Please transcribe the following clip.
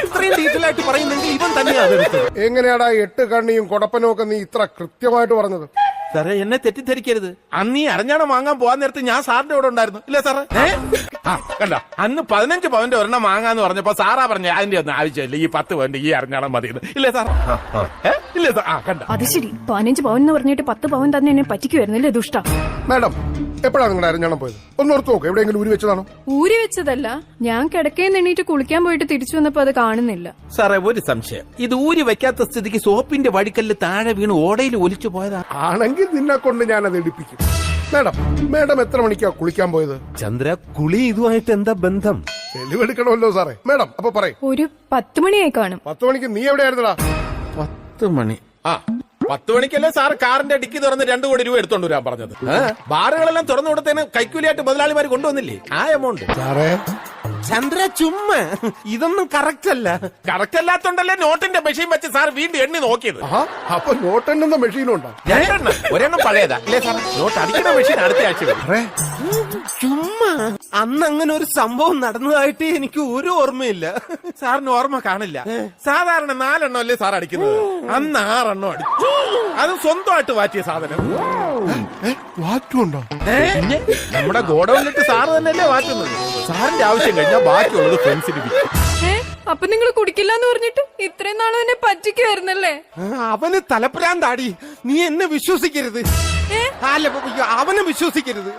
ഇത്രയും ഡീറ്റെയിൽ ആയിട്ട് പറയുന്നെങ്കിൽ ഇവൻ തന്നെയാണ് എടുത്തത്. എങ്ങനെയാടാ 8 കണ്ണിയും കൊടപ്പനും ഒക്കെ നീ ഇത്ര കൃത്യമായിട്ട് പറഞ്ഞത്? സാറേ എന്നെ തെറ്റിദ്ധരിക്കരുത്. അന്ന് ഈ അരഞ്ഞാണം വാങ്ങാൻ പോകാൻ നേരത്ത് ഞാൻ സാറിന്റെ കൂടെ ഉണ്ടായിരുന്നു ഇല്ലേ സാറേ? കണ്ട അന്ന് 15 പവന്റെ ഒരെണ്ണം വാങ്ങാന്ന് പറഞ്ഞപ്പോ സാറാ പറഞ്ഞ അതിന്റെ ഒന്നും ആവശ്യമില്ല, ഈ 10 പവന്റെ ഈ അരഞ്ഞാണം മതി ഇല്ലേ സാർ? ഇല്ലേ സാർ? കണ്ട അത് ശരി, 15 പവൻ എന്ന് പറഞ്ഞിട്ട് 10 പവൻ തന്നെ എന്നെ പറ്റിക്കുവായിരുന്നില്ലേ ദുഷ്ട. മാഡം എപ്പോഴാണ് നിങ്ങളുടെ അരഞ്ഞാണം പോയത്? ഒന്ന് ഓർത്ത് നോക്ക്, എവിടെയെങ്കിലും ഊരി വെച്ചതാണോ? ഊരി വെച്ചതല്ല, ഞാൻ കിടക്കയിൽ എണീറ്റ് കുളിക്കാൻ പോയിട്ട് തിരിച്ചു വന്നപ്പോ അത് കാണുന്നില്ല. സാറേ ഒരു സംശയം, ഇത് ഊരി വെക്കാത്ത സ്ഥിതിക്ക് സോപ്പിന്റെ വടിക്കല്ല് താഴെ വീണ് ഓടയിൽ ഒലിച്ചു പോയതാ ആണെങ്കിൽ നിന്നെ കൊണ്ട് ഞാൻ അത് എടുപ്പിക്കും. മാഡം എത്ര മണിക്കാ കുളിക്കാൻ പോയത്? ചന്ദ്ര, കുളി ഇതുമായിട്ട് എന്താ ബന്ധം? തെളിവെടുക്കണമല്ലോ സാറേ. മാഡം അപ്പൊ പറയും. ഒരു 10 മണിയായി കാണും. 10 മണിക്ക് നീ എവിടെയായിരുന്നടാ? 10 മണി. 10 മണിക്കല്ലേ സാർ കാറിന്റെ ഡിക്കി തുറന്ന് 2 കോടി രൂപ എടുത്തോണ്ട് വരാൻ പറഞ്ഞത്? ബാറുകളെല്ലാം തുറന്നു കൊടുത്തതിന് കൈക്കൂലിയായിട്ട് മുതലാളിമാർ കൊണ്ടുവന്നില്ലേ ആ എമൗണ്ട്? സാറേ ചന്ദ്ര ചുമ്മാ, ഇതൊന്നും കറക്റ്റ് അല്ല. കറക്റ്റ് അല്ലാത്തോണ്ടല്ലേ നോട്ടിന്റെ മെഷീൻ വെച്ച് സാർ വീണ്ടും എണ്ണി നോക്കിയത്. അപ്പൊ നോട്ടെണ്ണുന്ന മെഷീനും ഉണ്ടോ? 2 എണ്ണം, ഒരെണ്ണം പഴയതാ അല്ലേ സാർ? നോട്ട് അടിക്കുന്ന മെഷീൻ അടുത്ത ആഴ്ച വരും. ചുമ്മാ, അന്ന് അങ്ങനെ ഒരു സംഭവം നടന്നതായിട്ട് എനിക്ക് ഒരു ഓർമ്മയില്ല. സാറിന് ഓർമ്മ കാണില്ല. സാധാരണ 4 എണ്ണം അല്ലേ സാർ അടിക്കുന്നത്? അന്ന് 6 എണ്ണം അടിച്ചു. അത് സ്വന്തമായിട്ട് വാറ്റിയ സാധനം. വാറ്റുണ്ടോ? നമ്മുടെ ഗോഡൌണിലിട്ട് സാറ് തന്നെയല്ലേ വാറ്റുന്നത്. സാറിന്റെ ആവശ്യം കഴിഞ്ഞാൽ ബാക്കിയുള്ളത് ഫ്രണ്ട്സിന് വിൽക്കും. അപ്പൊ നിങ്ങൾ കുടിക്കില്ല എന്ന് പറഞ്ഞിട്ട് ഇത്രയും നാളും എന്നെ പറ്റിക്കുവായിരുന്നല്ലേ? അവന് തലപ്രാന്താടി, നീ എന്നെ വിശ്വസിക്കരുത്. അല്ല, അവനെ വിശ്വസിക്കരുത്.